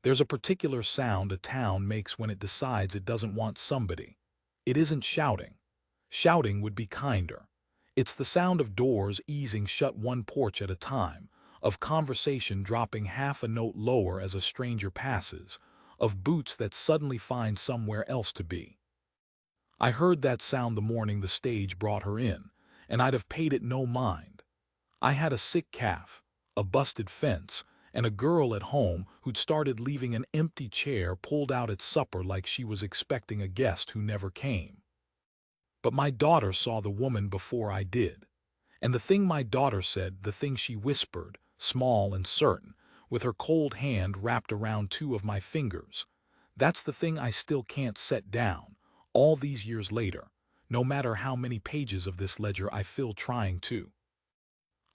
There's a particular sound a town makes when it decides it doesn't want somebody. It isn't shouting. Shouting would be kinder. It's the sound of doors easing shut one porch at a time, of conversation dropping half a note lower as a stranger passes, of boots that suddenly find somewhere else to be. I heard that sound the morning the stage brought her in, and I'd have paid it no mind. I had a sick calf, a busted fence, and a girl at home who'd started leaving an empty chair pulled out at supper like she was expecting a guest who never came. But my daughter saw the woman before I did. And the thing my daughter said, the thing she whispered, small and certain, with her cold hand wrapped around two of my fingers, that's the thing I still can't set down, all these years later, no matter how many pages of this ledger I fill trying to.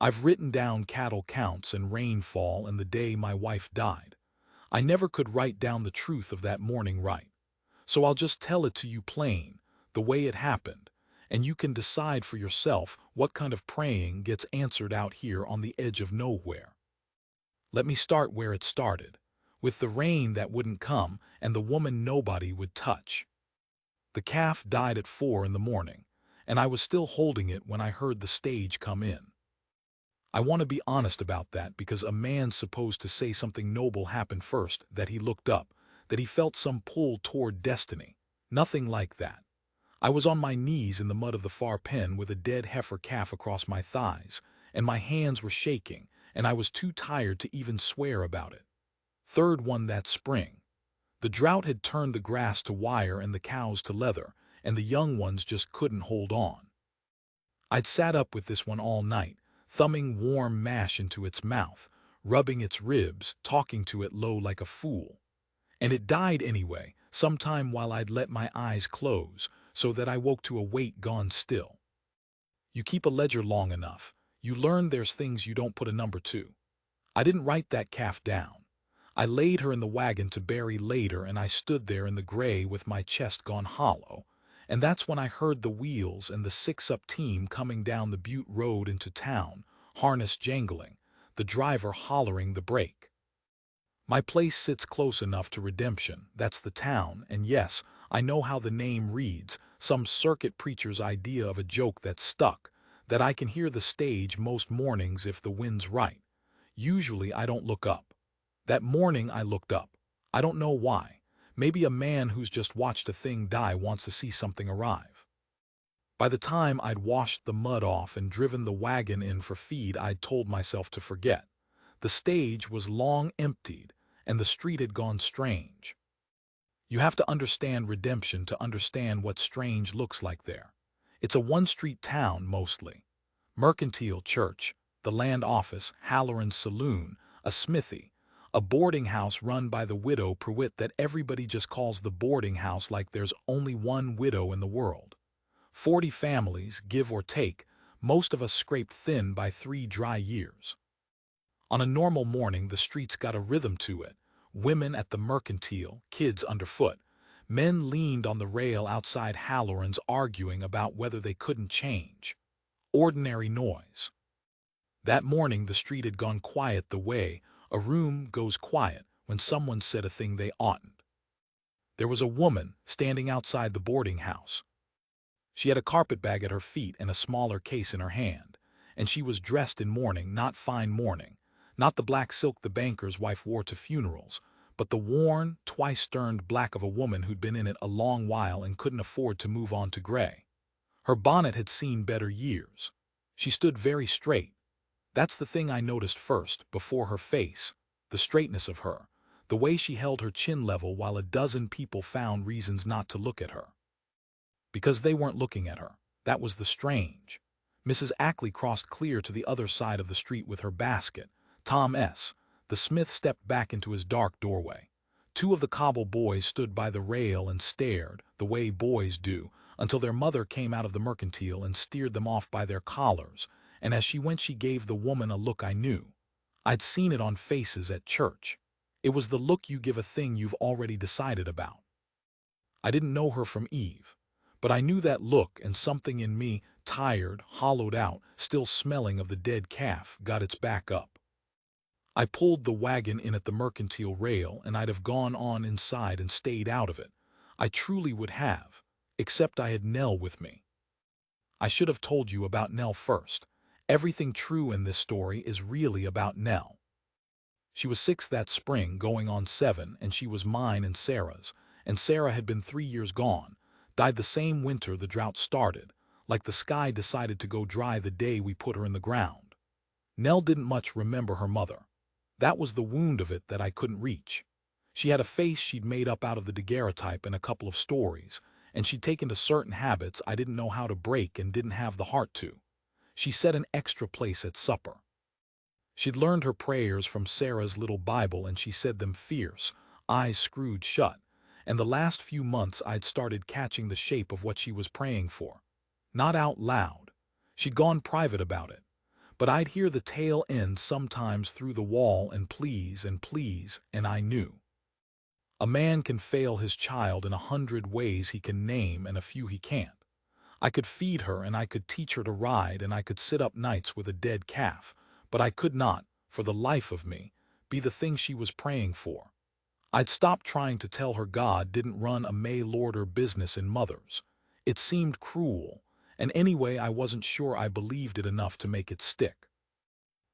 I've written down cattle counts and rainfall and the day my wife died. I never could write down the truth of that morning right. So I'll just tell it to you plain, the way it happened, and you can decide for yourself what kind of praying gets answered out here on the edge of nowhere. Let me start where it started, with the rain that wouldn't come and the woman nobody would touch. The calf died at 4 in the morning, and I was still holding it when I heard the stage come in. I want to be honest about that because a man's supposed to say something noble happened first, that he looked up, that he felt some pull toward destiny. Nothing like that. I was on my knees in the mud of the far pen with a dead heifer calf across my thighs, and my hands were shaking, and I was too tired to even swear about it. Third one that spring. The drought had turned the grass to wire and the cows to leather, and the young ones just couldn't hold on. I'd sat up with this one all night, thumbing warm mash into its mouth, rubbing its ribs, talking to it low like a fool. And it died anyway, sometime while I'd let my eyes close, so that I woke to a weight gone still. You keep a ledger long enough, you learn there's things you don't put a number to. I didn't write that calf down. I laid her in the wagon to bury later, and I stood there in the gray with my chest gone hollow, and that's when I heard the wheels and the 6-up team coming down the Butte Road into town, harness jangling, the driver hollering the brake. My place sits close enough to Redemption, that's the town, and yes, I know how the name reads, some circuit preacher's idea of a joke that stuck, that I can hear the stage most mornings if the wind's right. Usually I don't look up. That morning I looked up. I don't know why. Maybe a man who's just watched a thing die wants to see something arrive. By the time I'd washed the mud off and driven the wagon in for feed, I'd told myself to forget. The stage was long emptied, and the street had gone strange. You have to understand Redemption to understand what strange looks like there. It's a one-street town, mostly. Mercantile church, the land office, Halloran's saloon, a smithy, a boarding house run by the widow Pruitt that everybody just calls the boarding house like there's only one widow in the world. 40 families, give or take, most of us scraped thin by 3 dry years. On a normal morning, the streets got a rhythm to it. Women at the mercantile, kids underfoot. Men leaned on the rail outside Halloran's arguing about whether they couldn't change. Ordinary noise. That morning the street had gone quiet the way a room goes quiet when someone said a thing they oughtn't. There was a woman standing outside the boarding house. She had a carpetbag at her feet and a smaller case in her hand, and she was dressed in mourning, not fine mourning, not the black silk the banker's wife wore to funerals, but the worn, twice-turned black of a woman who'd been in it a long while and couldn't afford to move on to gray. Her bonnet had seen better years. She stood very straight. That's the thing I noticed first, before her face, the straightness of her, the way she held her chin level while a dozen people found reasons not to look at her. Because they weren't looking at her. That was the strange. Mrs. Ackley crossed clear to the other side of the street with her basket. Tom S., the smith, stepped back into his dark doorway. 2 of the Cowboy boys stood by the rail and stared, the way boys do, until their mother came out of the mercantile and steered them off by their collars, and as she went she gave the woman a look I knew. I'd seen it on faces at church. It was the look you give a thing you've already decided about. I didn't know her from Eve, but I knew that look, and something in me, tired, hollowed out, still smelling of the dead calf, got its back up. I pulled the wagon in at the mercantile rail, and I'd have gone on inside and stayed out of it. I truly would have, except I had Nell with me. I should have told you about Nell first. Everything true in this story is really about Nell. She was 6 that spring, going on 7, and she was mine and Sarah's. And Sarah had been 3 years gone, died the same winter the drought started, like the sky decided to go dry the day we put her in the ground. Nell didn't much remember her mother. That was the wound of it that I couldn't reach. She had a face she'd made up out of the daguerreotype and a couple of stories, and she'd taken to certain habits I didn't know how to break and didn't have the heart to. She set an extra place at supper. She'd learned her prayers from Sarah's little Bible, and she said them fierce, eyes screwed shut, and the last few months I'd started catching the shape of what she was praying for. Not out loud. She'd gone private about it. But I'd hear the tail end sometimes through the wall, and please, and I knew. A man can fail his child in 100 ways he can name and a few he can't. I could feed her, and I could teach her to ride, and I could sit up nights with a dead calf, but I could not, for the life of me, be the thing she was praying for. I'd stopped trying to tell her God didn't run a mail-order business in mothers. It seemed cruel, and anyway I wasn't sure I believed it enough to make it stick.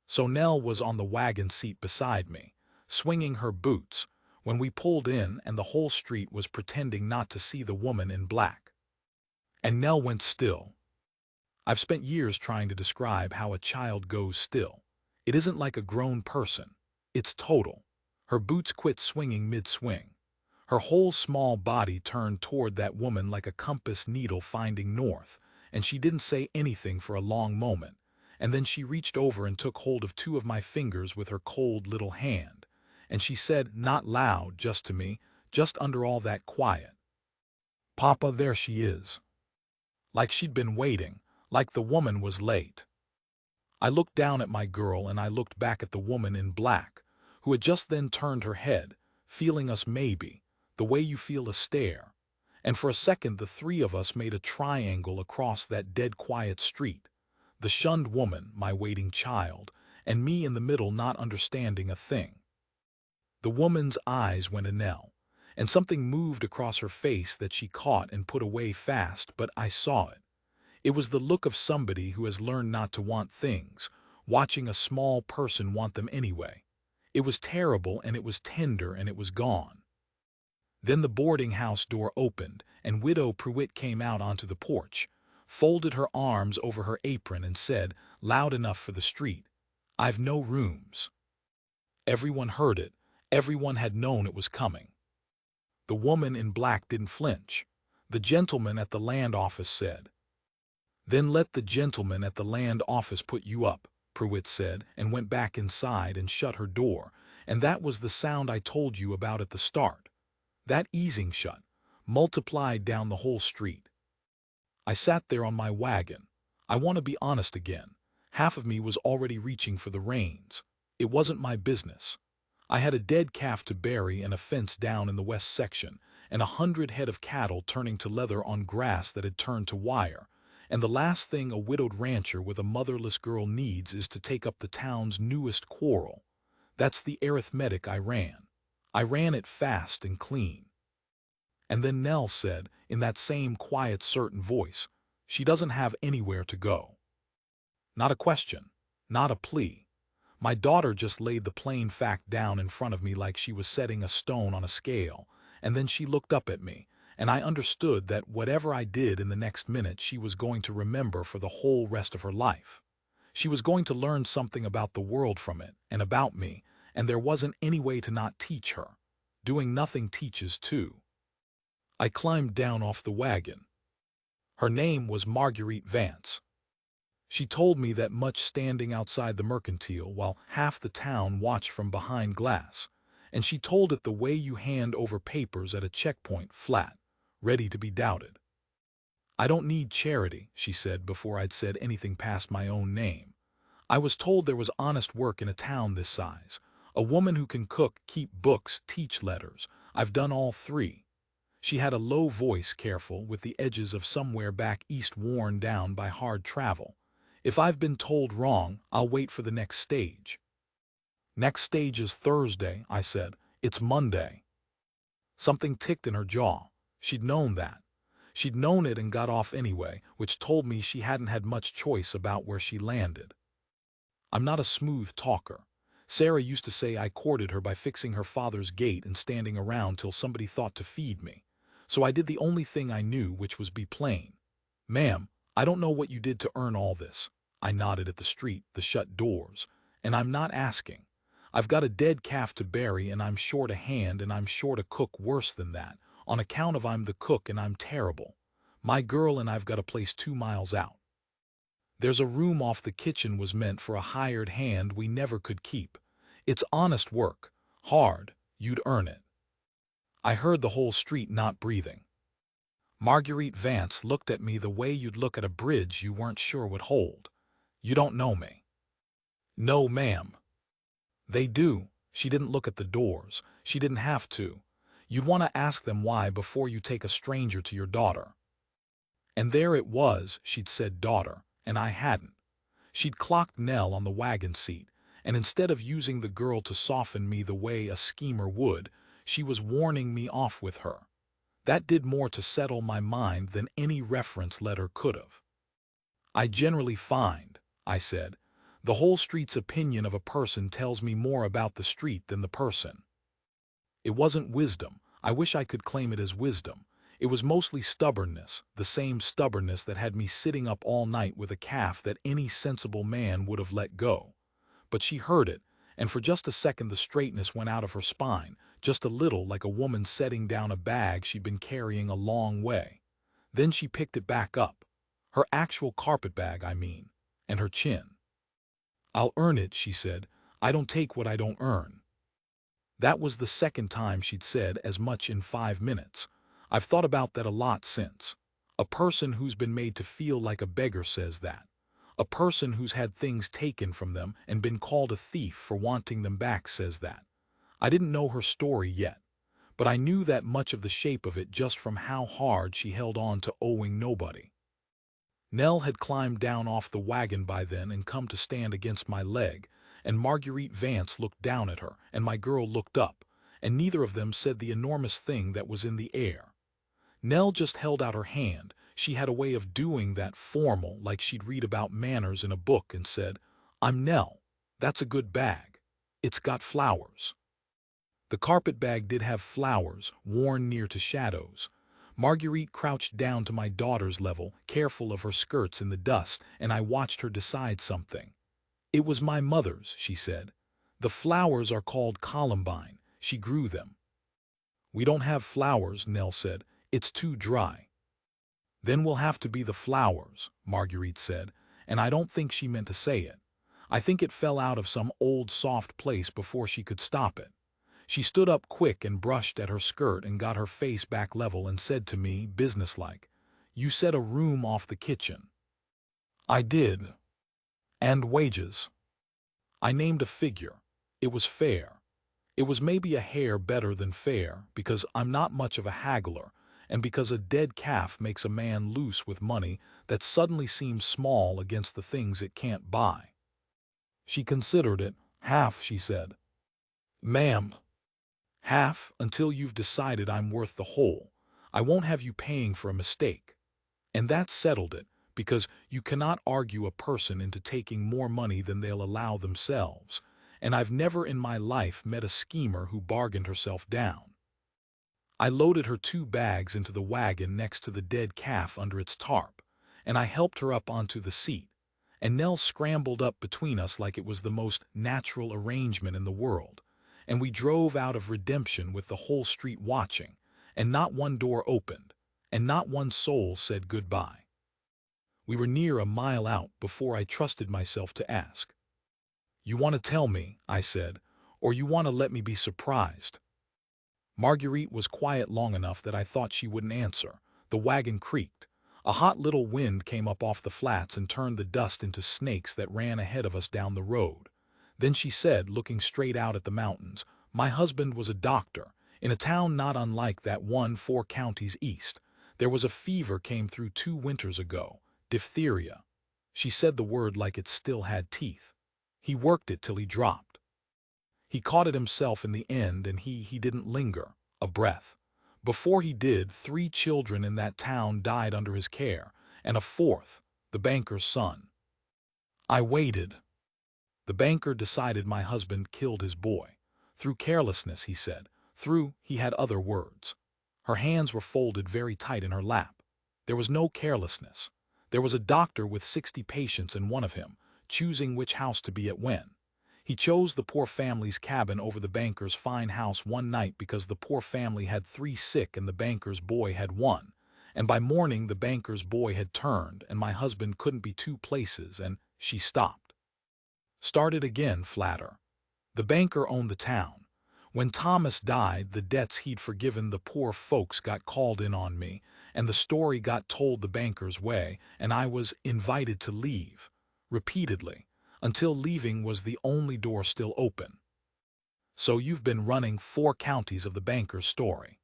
So Nell was on the wagon seat beside me, swinging her boots, when we pulled in, and the whole street was pretending not to see the woman in black. And Nell went still. I've spent years trying to describe how a child goes still. It isn't like a grown person. It's total. Her boots quit swinging mid-swing. Her whole small body turned toward that woman like a compass needle finding north, and she didn't say anything for a long moment, and then she reached over and took hold of 2 of my fingers with her cold little hand, and she said, not loud, just to me, just under all that quiet, "Papa, there she is." Like she'd been waiting, like the woman was late. I looked down at my girl, and I looked back at the woman in black, who had just then turned her head, feeling us maybe, the way you feel a stare. And for a second the 3 of us made a triangle across that dead quiet street. The shunned woman, my waiting child, and me in the middle not understanding a thing. The woman's eyes went to Nell, and something moved across her face that she caught and put away fast, but I saw it. It was the look of somebody who has learned not to want things, watching a small person want them anyway. It was terrible, and it was tender, and it was gone. Then the boarding house door opened, and Widow Pruitt came out onto the porch, folded her arms over her apron, and said, loud enough for the street, "I've no rooms." Everyone heard it. Everyone had known it was coming. The woman in black didn't flinch. The gentleman at the land office said, "Then let the gentleman at the land office put you up," Pruitt said, and went back inside and shut her door, and that was the sound I told you about at the start. That easing shut, multiplied down the whole street. I sat there on my wagon. I want to be honest again. Half of me was already reaching for the reins. It wasn't my business. I had a dead calf to bury and a fence down in the west section, and 100 head of cattle turning to leather on grass that had turned to wire, and the last thing a widowed rancher with a motherless girl needs is to take up the town's newest quarrel. That's the arithmetic I ran. I ran it fast and clean. And then Nell said, in that same quiet, certain voice, "She doesn't have anywhere to go." Not a question, not a plea. My daughter just laid the plain fact down in front of me like she was setting a stone on a scale, and then she looked up at me, and I understood that whatever I did in the next minute she was going to remember for the whole rest of her life. She was going to learn something about the world from it, and about me, and there wasn't any way to not teach her. Doing nothing teaches too. I climbed down off the wagon. Her name was Marguerite Vance. She told me that much standing outside the mercantile while half the town watched from behind glass, and she told it the way you hand over papers at a checkpoint, flat, ready to be doubted. "I don't need charity," she said before I'd said anything past my own name. "I was told there was honest work in a town this size. A woman who can cook, keep books, teach letters. I've done all 3. She had a low voice, careful, with the edges of somewhere back east worn down by hard travel. "If I've been told wrong, I'll wait for the next stage." Next stage is Thursday, I said. It's Monday. Something ticked in her jaw. She'd known that. She'd known it and got off anyway, which told me she hadn't had much choice about where she landed. I'm not a smooth talker. Sarah used to say I courted her by fixing her father's gate and standing around till somebody thought to feed me. So I did the only thing I knew, which was be plain. Ma'am, I don't know what you did to earn all this. I nodded at the street, the shut doors. And I'm not asking. I've got a dead calf to bury and I'm short a hand and I'm short a cook worse than that, on account of I'm the cook and I'm terrible. My girl and I've got a place 2 miles out. There's a room off the kitchen was meant for a hired hand we never could keep. It's honest work. Hard. You'd earn it. I heard the whole street not breathing. Marguerite Vance looked at me the way you'd look at a bridge you weren't sure would hold. You don't know me. No, ma'am. They do. She didn't look at the doors. She didn't have to. You'd want to ask them why before you take a stranger to your daughter. And there it was, she'd said daughter, and I hadn't. She'd clocked Nell on the wagon seat, and instead of using the girl to soften me the way a schemer would, she was warning me off with her. That did more to settle my mind than any reference letter could have. I generally find, I said, the whole street's opinion of a person tells me more about the street than the person. It wasn't wisdom. I wish I could claim it as wisdom. It was mostly stubbornness, the same stubbornness that had me sitting up all night with a calf that any sensible man would have let go. But she heard it, and for just a second the straightness went out of her spine, just a little, like a woman setting down a bag she'd been carrying a long way. Then she picked it back up. Her actual carpetbag, I mean, and her chin. I'll earn it, she said. I don't take what I don't earn. That was the second time she'd said as much in 5 minutes. I've thought about that a lot since. A person who's been made to feel like a beggar says that. A person who's had things taken from them and been called a thief for wanting them back says that. I didn't know her story yet, but I knew that much of the shape of it just from how hard she held on to owing nobody. Nell had climbed down off the wagon by then and come to stand against my leg, and Marguerite Vance looked down at her, and my girl looked up, and neither of them said the enormous thing that was in the air. Nell just held out her hand. She had a way of doing that formal, like she'd read about manners in a book, and said, "I'm Nell. That's a good bag. It's got flowers." The carpetbag did have flowers, worn near to shadows. Marguerite crouched down to my daughter's level, careful of her skirts in the dust, and I watched her decide something. "It was my mother's," she said. "The flowers are called columbine. She grew them." "We don't have flowers," Nell said. "It's too dry." "Then we'll have to be the flowers," Marguerite said, and I don't think she meant to say it. I think it fell out of some old soft place before she could stop it. She stood up quick and brushed at her skirt and got her face back level and said to me, businesslike, "You said a room off the kitchen." "I did." "And wages." I named a figure. It was fair. It was maybe a hair better than fair, because I'm not much of a haggler, and because a dead calf makes a man loose with money that suddenly seems small against the things it can't buy. She considered it. "Half," she said. "Ma'am." "Half, until you've decided I'm worth the whole. I won't have you paying for a mistake." And that settled it, because you cannot argue a person into taking more money than they'll allow themselves, and I've never in my life met a schemer who bargained herself down. I loaded her 2 bags into the wagon next to the dead calf under its tarp, and I helped her up onto the seat, and Nell scrambled up between us like it was the most natural arrangement in the world, and we drove out of Redemption with the whole street watching, and not one door opened, and not one soul said goodbye. We were near a mile out before I trusted myself to ask. "You want to tell me," I said, "or you want to let me be surprised?" Marguerite was quiet long enough that I thought she wouldn't answer. The wagon creaked. A hot little wind came up off the flats and turned the dust into snakes that ran ahead of us down the road. Then she said, looking straight out at the mountains, "My husband was a doctor, in a town not unlike that one 4 counties east. There was a fever came through 2 winters ago. Diphtheria." She said the word like it still had teeth. "He worked it till he dropped." He caught it himself in the end, and he didn't linger a breath. Before he did, 3 children in that town died under his care, and a fourth, the banker's son. I waited. The banker decided my husband killed his boy. Through carelessness, he said. He had other words. Her hands were folded very tight in her lap. There was no carelessness. There was a doctor with 60 patients and one of him, choosing which house to be at when. He chose the poor family's cabin over the banker's fine house one night because the poor family had 3 sick and the banker's boy had 1. And by morning the banker's boy had turned, and my husband couldn't be 2 places, and she stopped. Started again flatter. The banker owned the town. When Thomas died, the debts he'd forgiven the poor folks got called in on me, and the story got told the banker's way, and I was invited to leave, repeatedly, until leaving was the only door still open. So you've been running 4 counties of the banker's story.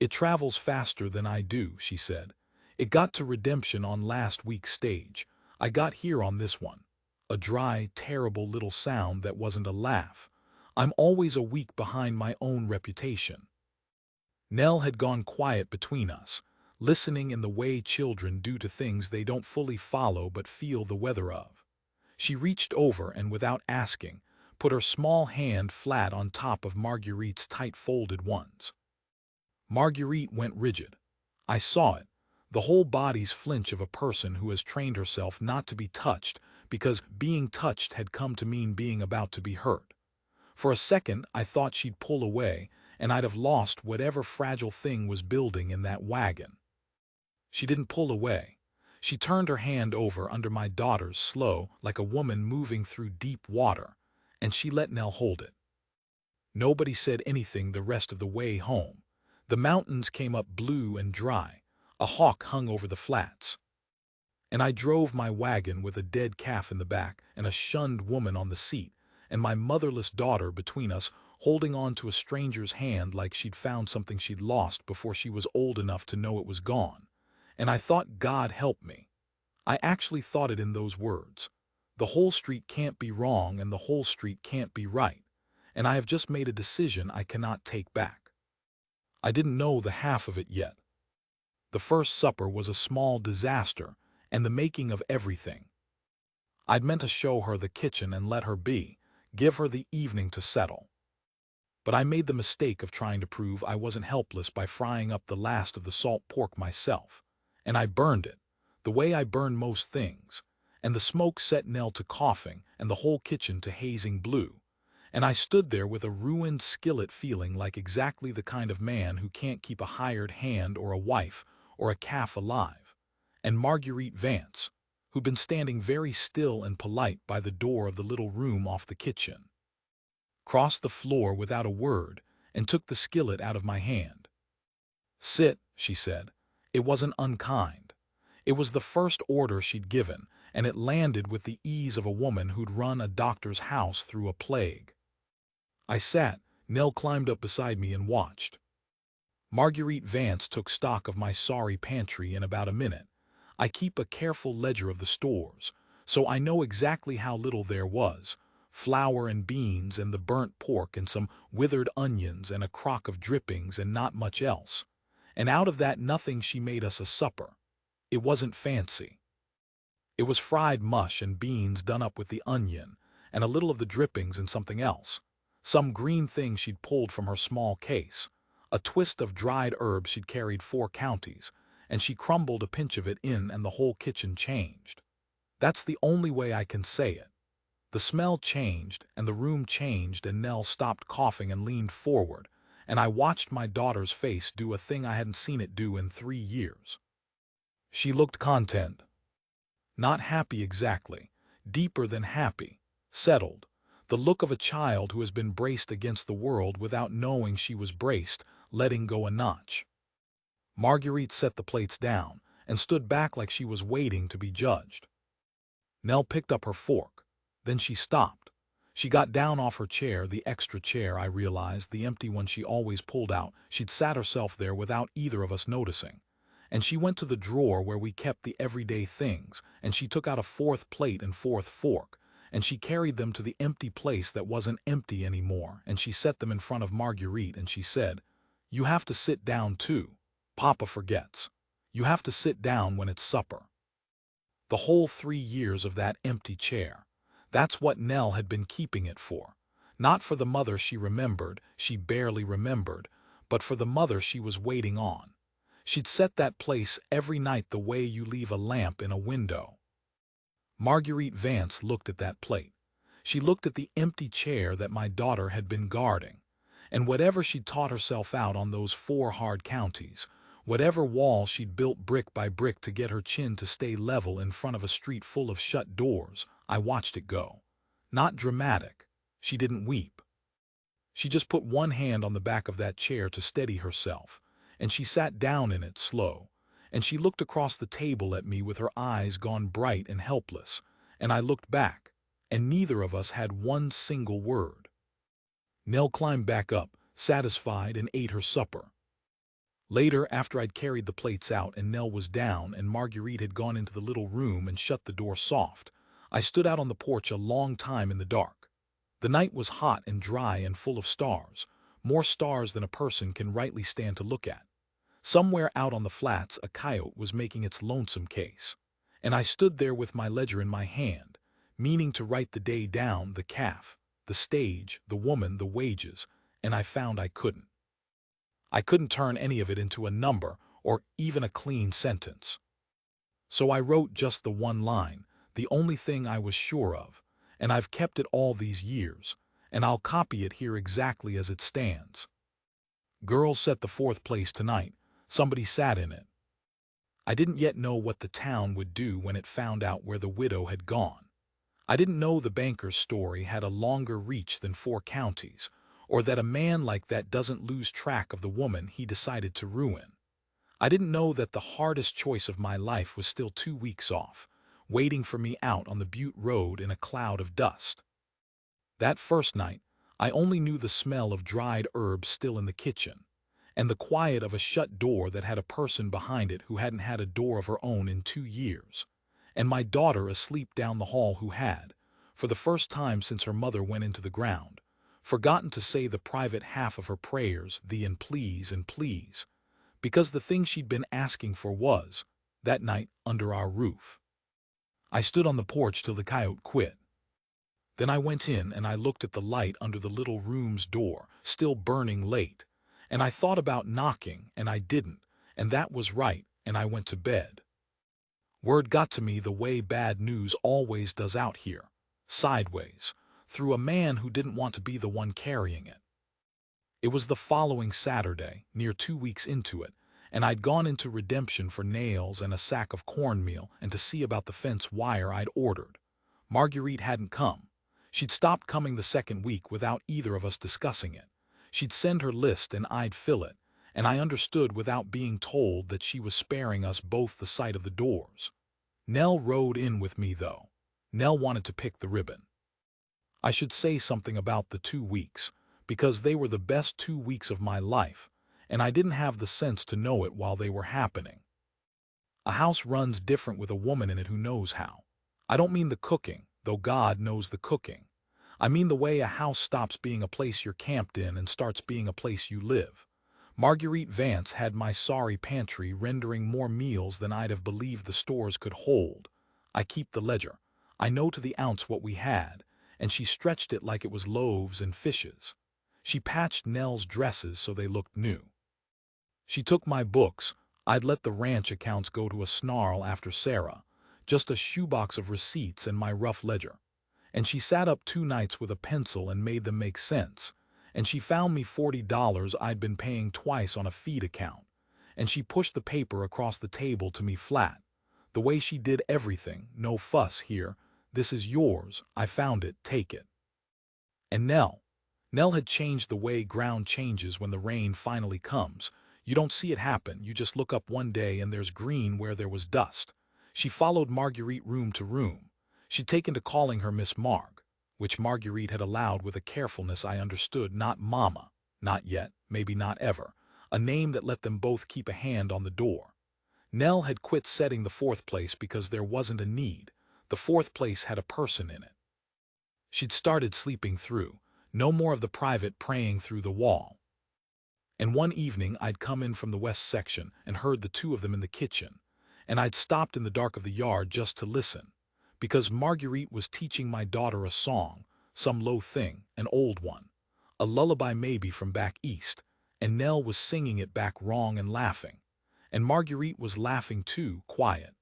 It travels faster than I do, she said. It got to redemption on last week's stage. I got here on this one. A dry, terrible little sound that wasn't a laugh. I'm always a week behind my own reputation. Nell had gone quiet between us, listening in the way children do to things they don't fully follow but feel the weather of. She reached over and, without asking, put her small hand flat on top of Marguerite's tight-folded ones. Marguerite went rigid. I saw it, the whole body's flinch of a person who has trained herself not to be touched because being touched had come to mean being about to be hurt. For a second, I thought she'd pull away, and I'd have lost whatever fragile thing was building in that wagon. She didn't pull away. She turned her hand over under my daughter's slow, like a woman moving through deep water, and she let Nell hold it. Nobody said anything the rest of the way home. The mountains came up blue and dry. A hawk hung over the flats. And I drove my wagon with a dead calf in the back and a shunned woman on the seat, and my motherless daughter between us, holding on to a stranger's hand like she'd found something she'd lost before she was old enough to know it was gone. And I thought, God help me. I actually thought it in those words. The whole street can't be wrong and the whole street can't be right, and I have just made a decision I cannot take back. I didn't know the half of it yet. The first supper was a small disaster and the making of everything. I'd meant to show her the kitchen and let her be, give her the evening to settle. But I made the mistake of trying to prove I wasn't helpless by frying up the last of the salt pork myself, and I burned it, the way I burn most things, and the smoke set Nell to coughing and the whole kitchen to hazing blue, and I stood there with a ruined skillet feeling like exactly the kind of man who can't keep a hired hand or a wife or a calf alive, and Marguerite Vance, who'd been standing very still and polite by the door of the little room off the kitchen, crossed the floor without a word and took the skillet out of my hand. Sit, she said. It wasn't unkind. It was the first order she'd given, and it landed with the ease of a woman who'd run a doctor's house through a plague. I sat. Nell climbed up beside me and watched. Marguerite Vance took stock of my sorry pantry in about a minute. I keep a careful ledger of the stores, so I know exactly how little there was. Flour and beans and the burnt pork and some withered onions and a crock of drippings and not much else. And out of that nothing she made us a supper. It wasn't fancy. It was fried mush and beans done up with the onion, and a little of the drippings and something else. Some green thing she'd pulled from her small case. A twist of dried herbs she'd carried 4 counties, and she crumbled a pinch of it in and the whole kitchen changed. That's the only way I can say it. The smell changed, and the room changed, and Nell stopped coughing and leaned forward, and I watched my daughter's face do a thing I hadn't seen it do in 3 years. She looked content. Not happy exactly, deeper than happy, settled, the look of a child who has been braced against the world without knowing she was braced, letting go a notch. Marguerite set the plates down and stood back like she was waiting to be judged. Nell picked up her fork. Then she stopped. She got down off her chair, the extra chair, I realized, the empty one she always pulled out. She'd sat herself there without either of us noticing. And she went to the drawer where we kept the everyday things, and she took out a 4th plate and 4th fork, and she carried them to the empty place that wasn't empty anymore, and she set them in front of Marguerite, and she said, "You have to sit down too. Papa forgets. You have to sit down when it's supper." The whole 3 years of that empty chair. That's what Nell had been keeping it for. Not for the mother she remembered, she barely remembered, but for the mother she was waiting on. She'd set that place every night the way you leave a lamp in a window. Marguerite Vance looked at that plate. She looked at the empty chair that my daughter had been guarding. And whatever she'd taught herself out on those 4 hard counties, whatever wall she'd built brick by brick to get her chin to stay level in front of a street full of shut doors, I watched it go. Not dramatic. She didn't weep. She just put one hand on the back of that chair to steady herself, and she sat down in it slow, and she looked across the table at me with her eyes gone bright and helpless, and I looked back, and neither of us had one single word. Nell climbed back up, satisfied, and ate her supper. Later, after I'd carried the plates out and Nell was down and Marguerite had gone into the little room and shut the door soft, I stood out on the porch a long time in the dark. The night was hot and dry and full of stars, more stars than a person can rightly stand to look at. Somewhere out on the flats a coyote was making its lonesome case, and I stood there with my ledger in my hand, meaning to write the day down, the calf, the stage, the woman, the wages, and I found I couldn't. I couldn't turn any of it into a number or even a clean sentence. So I wrote just the one line, the only thing I was sure of, and I've kept it all these years, and I'll copy it here exactly as it stands. Girls set the 4th place tonight. Somebody sat in it. I didn't yet know what the town would do when it found out where the widow had gone. I didn't know the banker's story had a longer reach than 4 counties, or that a man like that doesn't lose track of the woman he decided to ruin. I didn't know that the hardest choice of my life was still 2 weeks off, waiting for me out on the Butte Road in a cloud of dust. That first night, I only knew the smell of dried herbs still in the kitchen, and the quiet of a shut door that had a person behind it who hadn't had a door of her own in 2 years, and my daughter asleep down the hall who had, for the first time since her mother went into the ground, forgotten to say the private half of her prayers, the and please, because the thing she'd been asking for was, that night, under our roof. I stood on the porch till the coyote quit. Then I went in and I looked at the light under the little room's door, still burning late, and I thought about knocking, and I didn't, and that was right, and I went to bed. Word got to me the way bad news always does out here, sideways, through a man who didn't want to be the one carrying it. It was the following Saturday, near 2 weeks into it, and I'd gone into Redemption for nails and a sack of cornmeal and to see about the fence wire I'd ordered. Marguerite hadn't come. She'd stopped coming the 2nd week without either of us discussing it. She'd send her list and I'd fill it, and I understood without being told that she was sparing us both the sight of the doors. Nell rode in with me, though. Nell wanted to pick the ribbon. I should say something about the 2 weeks, because they were the best 2 weeks of my life, and I didn't have the sense to know it while they were happening. A house runs different with a woman in it who knows how. I don't mean the cooking, though God knows the cooking. I mean the way a house stops being a place you're camped in and starts being a place you live. Marguerite Vance had my sorry pantry rendering more meals than I'd have believed the stores could hold. I keep the ledger. I know to the ounce what we had, and she stretched it like it was loaves and fishes. She patched Nell's dresses so they looked new. She took my books. I'd let the ranch accounts go to a snarl after Sarah, just a shoebox of receipts and my rough ledger. And she sat up 2 nights with a pencil and made them make sense, and she found me $40 I'd been paying twice on a feed account, and she pushed the paper across the table to me flat, the way she did everything, no fuss here, this is yours, I found it, take it. And Nell had changed the way ground changes when the rain finally comes. You don't see it happen, you just look up one day and there's green where there was dust. She followed Marguerite room to room. She'd taken to calling her Miss Marg, which Marguerite had allowed with a carefulness I understood, not Mama, not yet, maybe not ever, a name that let them both keep a hand on the door. Nell had quit setting the 4th place because there wasn't a need. The 4th place had a person in it. She'd started sleeping through. No more of the private praying through the wall. And one evening I'd come in from the west section and heard the two of them in the kitchen, and I'd stopped in the dark of the yard just to listen, because Marguerite was teaching my daughter a song, some low thing, an old one, a lullaby maybe from back east, and Nell was singing it back wrong and laughing, and Marguerite was laughing too, quiet,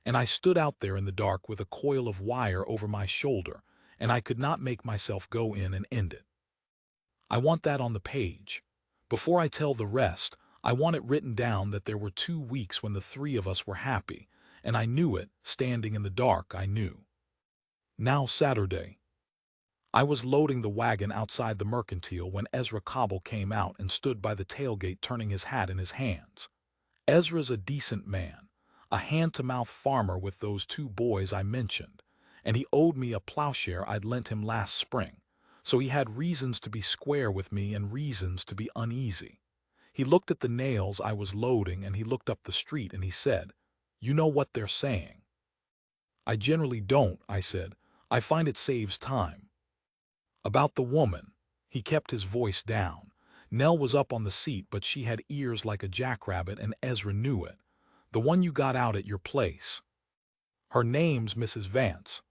and I stood out there in the dark with a coil of wire over my shoulder, and I could not make myself go in and end it. I want that on the page. Before I tell the rest, I want it written down that there were 2 weeks when the three of us were happy, and I knew it, standing in the dark, I knew. Now Saturday. I was loading the wagon outside the mercantile when Ezra Cobble came out and stood by the tailgate turning his hat in his hands. Ezra's a decent man, a hand-to-mouth farmer with those 2 boys I mentioned, and he owed me a plowshare I'd lent him last spring, so he had reasons to be square with me and reasons to be uneasy. He looked at the nails I was loading and he looked up the street and he said, "You know what they're saying." "I generally don't," I said. "I find it saves time." "About the woman." He kept his voice down. Nell was up on the seat, but she had ears like a jackrabbit and Ezra knew it. "The one you got out at your place. Her name's Mrs. Vance."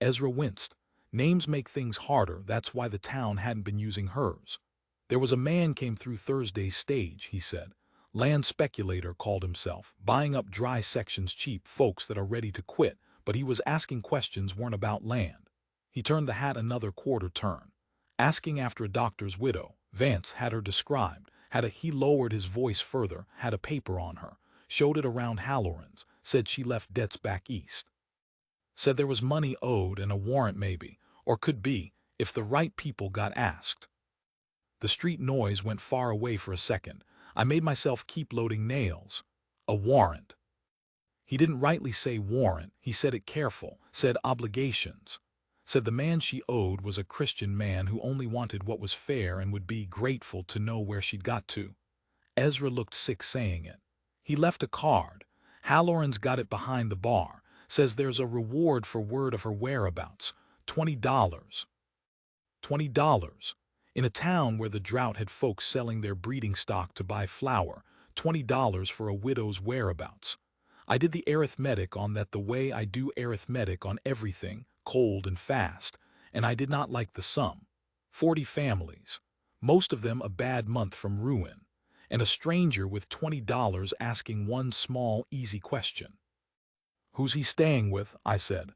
Ezra winced. Names make things harder, that's why the town hadn't been using hers. "There was a man came through Thursday's stage," he said. "Land speculator called himself, buying up dry sections cheap, folks that are ready to quit, but he was asking questions weren't about land." He turned the hat another quarter turn. "Asking after a doctor's widow. Vance had her described, he lowered his voice further, had a paper on her, showed it around Halloran's, said she left debts back east. Said there was money owed and a warrant maybe, or could be, if the right people got asked." The street noise went far away for a second. I made myself keep loading nails. "A warrant." He didn't rightly say warrant, he said it careful, said obligations. Said the man she owed was a Christian man who only wanted what was fair and would be grateful to know where she'd got to. Ezra looked sick saying it. He left a card. Halloran's got it behind the bar. Says there's a reward for word of her whereabouts. $20. $20. In a town where the drought had folks selling their breeding stock to buy flour, $20 for a widow's whereabouts. I did the arithmetic on that the way I do arithmetic on everything, cold and fast, and I did not like the sum. 40 families, most of them a bad month from ruin, and a stranger with $20 asking one small, easy question. "Who's he staying with?" I said.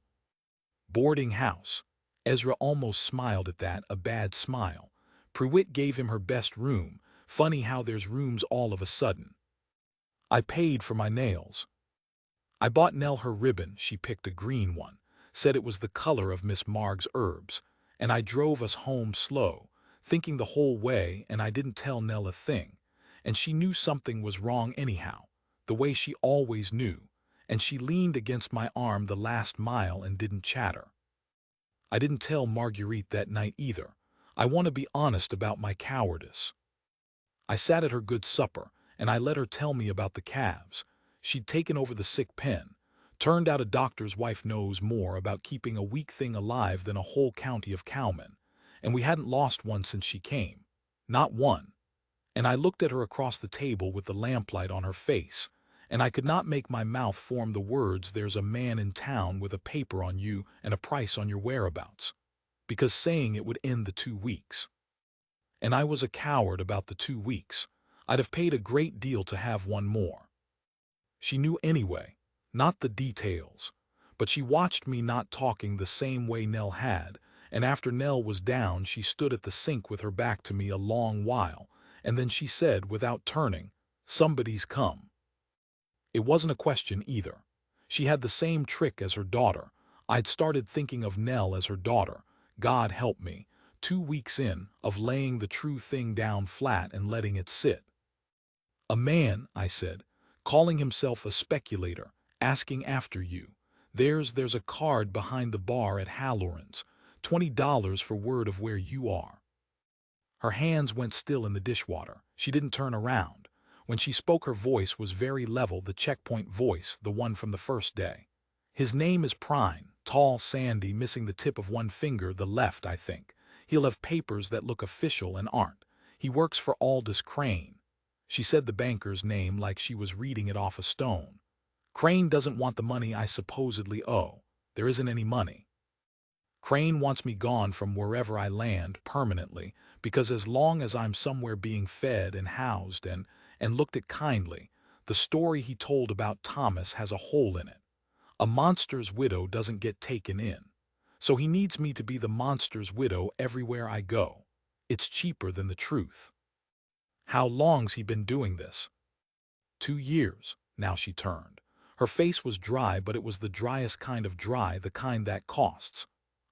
"Boarding house." Ezra almost smiled at that, a bad smile. Pruitt gave him her best room. Funny how there's rooms all of a sudden. I paid for my nails. I bought Nell her ribbon, she picked a green one, said it was the color of Miss Marg's herbs, and I drove us home slow, thinking the whole way, and I didn't tell Nell a thing, and she knew something was wrong anyhow, the way she always knew, and she leaned against my arm the last mile and didn't chatter. I didn't tell Marguerite that night either. I want to be honest about my cowardice. I sat at her good supper, and I let her tell me about the calves. She'd taken over the sick pen. Turned out a doctor's wife knows more about keeping a weak thing alive than a whole county of cowmen, and we hadn't lost one since she came. Not one. And I looked at her across the table with the lamplight on her face, and I could not make my mouth form the words, "There's a man in town with a paper on you and a price on your whereabouts," because saying it would end the 2 weeks. And I was a coward about the 2 weeks. I'd have paid a great deal to have one more. She knew anyway, not the details, but she watched me not talking the same way Nell had, and after Nell was down she stood at the sink with her back to me a long while, and then she said without turning, "Somebody's come." It wasn't a question either. She had the same trick as her daughter. I'd started thinking of Nell as her daughter, God help me, 2 weeks in, of laying the true thing down flat and letting it sit. "A man," I said, "calling himself a speculator, asking after you. There's a card behind the bar at Halloran's, $20 for word of where you are." Her hands went still in the dishwater. She didn't turn around. When she spoke her voice was very level, the checkpoint voice, the one from the first day. "His name is Prine, Tall, sandy, missing the tip of one finger, the left, I think. He'll have papers that look official and aren't. He works for Aldous Crane. She said the banker's name like she was reading it off a stone. Crane doesn't want the money I supposedly owe. There isn't any money. Crane wants me gone from wherever I land permanently, because as long as I'm somewhere being fed and housed and looked at kindly, the story he told about Thomas has a hole in it. A monster's widow doesn't get taken in. So he needs me to be the monster's widow everywhere I go. It's cheaper than the truth. How long's he been doing this? 2 years. Now she turned. Her face was dry, but it was the driest kind of dry, the kind that costs.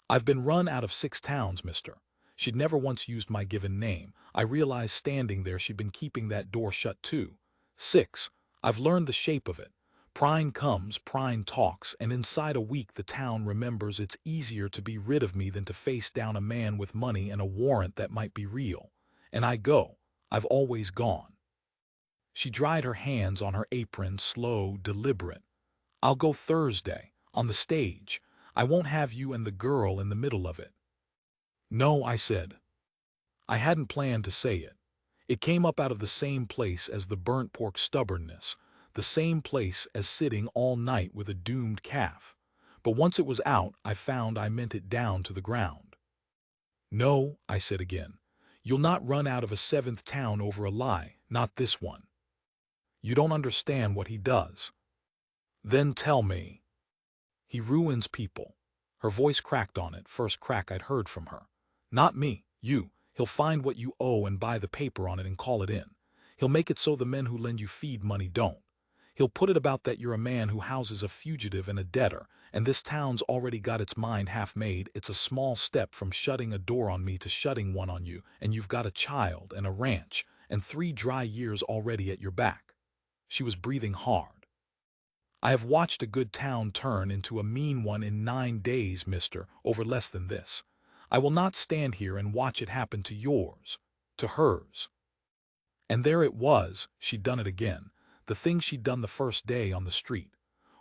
I've been run out of 6 towns, mister. She'd never once used my given name. I realized standing there she'd been keeping that door shut too. 6. I've learned the shape of it. Prine comes, Prine talks, and inside a week the town remembers it's easier to be rid of me than to face down a man with money and a warrant that might be real. And I go. I've always gone. She dried her hands on her apron, slow, deliberate. I'll go Thursday, on the stage. I won't have you and the girl in the middle of it. No, I said. I hadn't planned to say it. It came up out of the same place as the burnt pork stubbornness, the same place as sitting all night with a doomed calf. But once it was out, I found I meant it down to the ground. No, I said again. You'll not run out of a 7th town over a lie, not this one. You don't understand what he does. Then tell me. He ruins people. Her voice cracked on it, first crack I'd heard from her. Not me, you. He'll find what you owe and buy the paper on it and call it in. He'll make it so the men who lend you feed money don't. He'll put it about that you're a man who houses a fugitive and a debtor, and this town's already got its mind half made. It's a small step from shutting a door on me to shutting one on you, and you've got a child and a ranch and 3 dry years already at your back. She was breathing hard. I have watched a good town turn into a mean one in 9 days, mister, over less than this. I will not stand here and watch it happen to yours, to hers. And there it was, she'd done it again, the thing she'd done the first day on the street.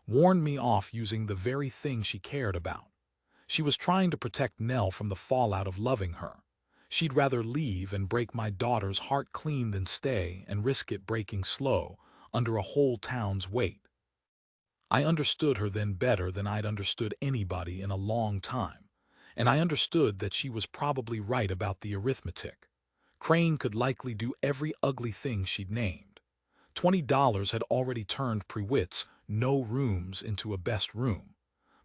Warned me off using the very thing she cared about. She was trying to protect Nell from the fallout of loving her. She'd rather leave and break my daughter's heart clean than stay and risk it breaking slow, under a whole town's weight. I understood her then better than I'd understood anybody in a long time, and I understood that she was probably right about the arithmetic. Crane could likely do every ugly thing she'd named. $20 had already turned Prewitt's no rooms into a best room.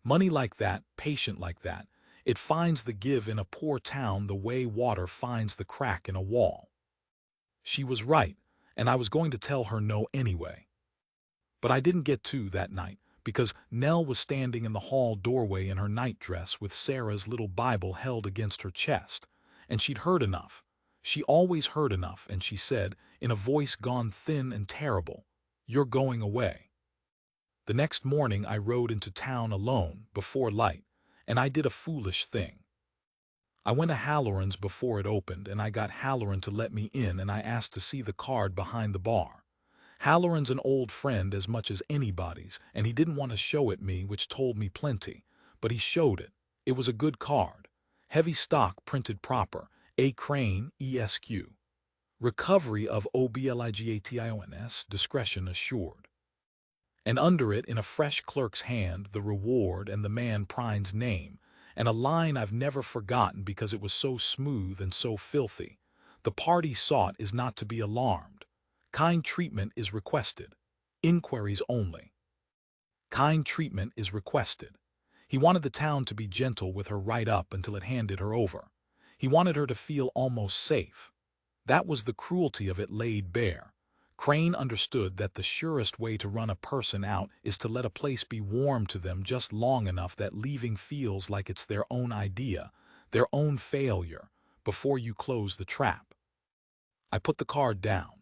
Money like that, patient like that, it finds the give in a poor town the way water finds the crack in a wall. She was right, and I was going to tell her no anyway. But I didn't get to that night, because Nell was standing in the hall doorway in her nightdress with Sarah's little Bible held against her chest, and she'd heard enough. She always heard enough, and she said, in a voice gone thin and terrible, "You're going away." The next morning I rode into town alone, before light, and I did a foolish thing. I went to Halloran's before it opened, and I got Halloran to let me in, and I asked to see the card behind the bar. Halloran's an old friend as much as anybody's, and he didn't want to show it me, which told me plenty, but he showed it. It was a good card. Heavy stock printed proper, A. Crane, ESQ. Recovery of OBLIGATIONS, discretion assured. And under it, in a fresh clerk's hand, the reward and the man Prine's name, and a line I've never forgotten because it was so smooth and so filthy. The party sought is not to be alarmed. Kind treatment is requested. Inquiries only. Kind treatment is requested. He wanted the town to be gentle with her right up until it handed her over. He wanted her to feel almost safe. That was the cruelty of it laid bare. Crane understood that the surest way to run a person out is to let a place be warm to them just long enough that leaving feels like it's their own idea, their own failure, before you close the trap. I put the card down.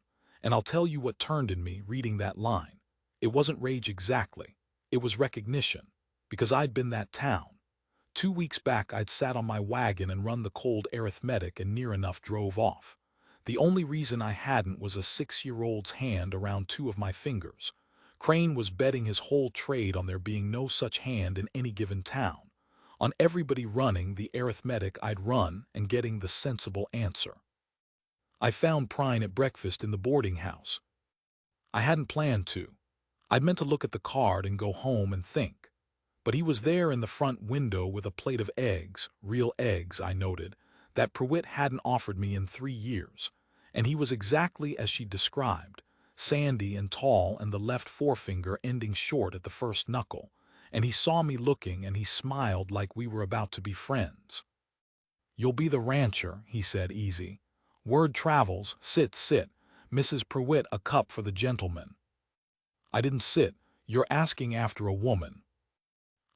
And I'll tell you what turned in me reading that line. It wasn't rage exactly. It was recognition, because I'd been that town. 2 weeks back I'd sat on my wagon and run the cold arithmetic and near enough drove off. The only reason I hadn't was a 6-year-old's hand around 2 of my fingers. Crane was betting his whole trade on there being no such hand in any given town. On everybody running the arithmetic, I'd run and getting the sensible answer. I found Prine at breakfast in the boarding house. I hadn't planned to. I'd meant to look at the card and go home and think. But he was there in the front window with a plate of eggs, real eggs, I noted, that Pruitt hadn't offered me in 3 years. And he was exactly as she described, sandy and tall and the left forefinger ending short at the first knuckle. And he saw me looking and he smiled like we were about to be friends. "You'll be the rancher," he said, easy. "Word travels, sit, sit. Mrs. Pruitt, a cup for the gentleman." I didn't sit. "You're asking after a woman."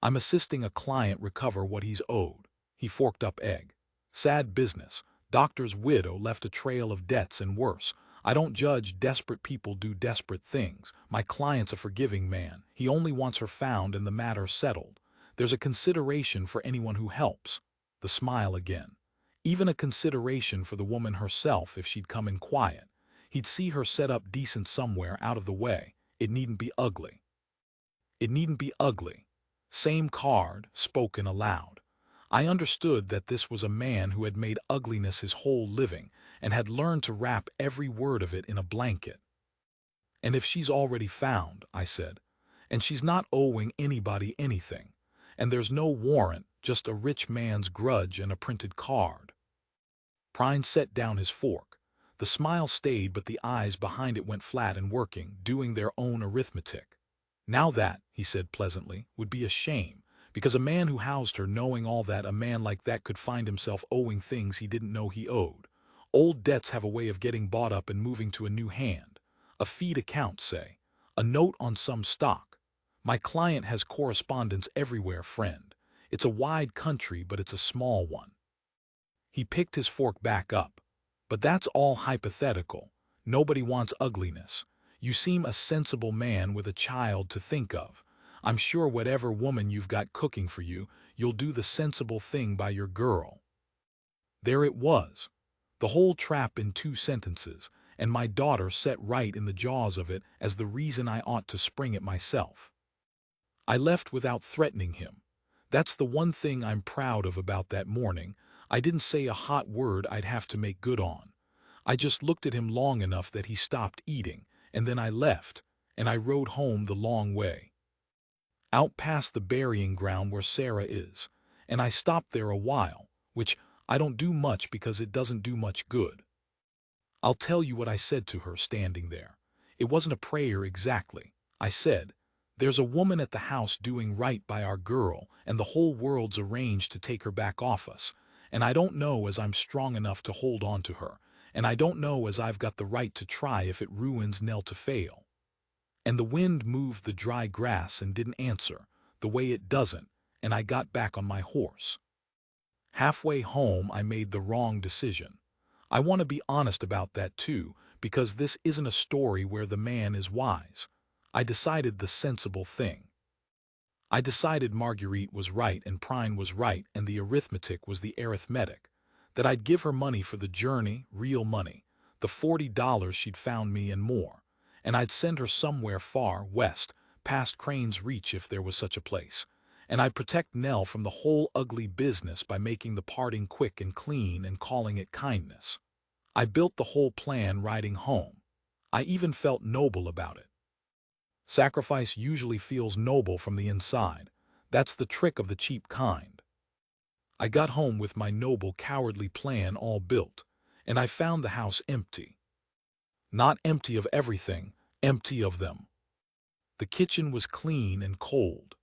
"I'm assisting a client recover what he's owed." He forked up egg. "Sad business. Doctor's widow left a trail of debts and worse. I don't judge, desperate people do desperate things. My client's a forgiving man. He only wants her found and the matter settled. There's a consideration for anyone who helps." The smile again. "Even a consideration for the woman herself if she'd come in quiet. He'd see her set up decent somewhere out of the way. It needn't be ugly." It needn't be ugly. Same card, spoken aloud. I understood that this was a man who had made ugliness his whole living and had learned to wrap every word of it in a blanket. "And if she's already found," I said, "and she's not owing anybody anything, and there's no warrant, just a rich man's grudge and a printed card." Prine set down his fork. The smile stayed, but the eyes behind it went flat and working, doing their own arithmetic. "Now that," he said pleasantly, "would be a shame, because a man who housed her, knowing all that, a man like that could find himself owing things he didn't know he owed. Old debts have a way of getting bought up and moving to a new hand. A feed account, say. A note on some stock. My client has correspondence everywhere, friend. It's a wide country, but it's a small one." He picked his fork back up. "But that's all hypothetical. Nobody wants ugliness. You seem a sensible man with a child to think of. I'm sure whatever woman you've got cooking for you, you'll do the sensible thing by your girl." There it was. The whole trap in 2 sentences, and my daughter set right in the jaws of it as the reason I ought to spring it myself. I left without threatening him. That's the one thing I'm proud of about that morning. I didn't say a hot word I'd have to make good on. I just looked at him long enough that he stopped eating, and then I left, and I rode home the long way. Out past the burying ground where Sarah is, and I stopped there a while, which I don't do much because it doesn't do much good. I'll tell you what I said to her standing there. It wasn't a prayer exactly. I said, "There's a woman at the house doing right by our girl, and the whole world's arranged to take her back off us, and I don't know as I'm strong enough to hold on to her, and I don't know as I've got the right to try if it ruins Nell to fail." And the wind moved the dry grass and didn't answer, the way it doesn't, and I got back on my horse. Halfway home I made the wrong decision. I want to be honest about that too, because this isn't a story where the man is wise. I decided the sensible thing. I decided Marguerite was right and Prine was right and the arithmetic was the arithmetic. That I'd give her money for the journey, real money, the $40 she'd found me and more. And I'd send her somewhere far west, past Crane's Reach if there was such a place. And I'd protect Nell from the whole ugly business by making the parting quick and clean and calling it kindness. I built the whole plan riding home. I even felt noble about it. Sacrifice usually feels noble from the inside. That's the trick of the cheap kind. I got home with my noble, cowardly plan all built, and I found the house empty. Not empty of everything, empty of them. The kitchen was clean and cold.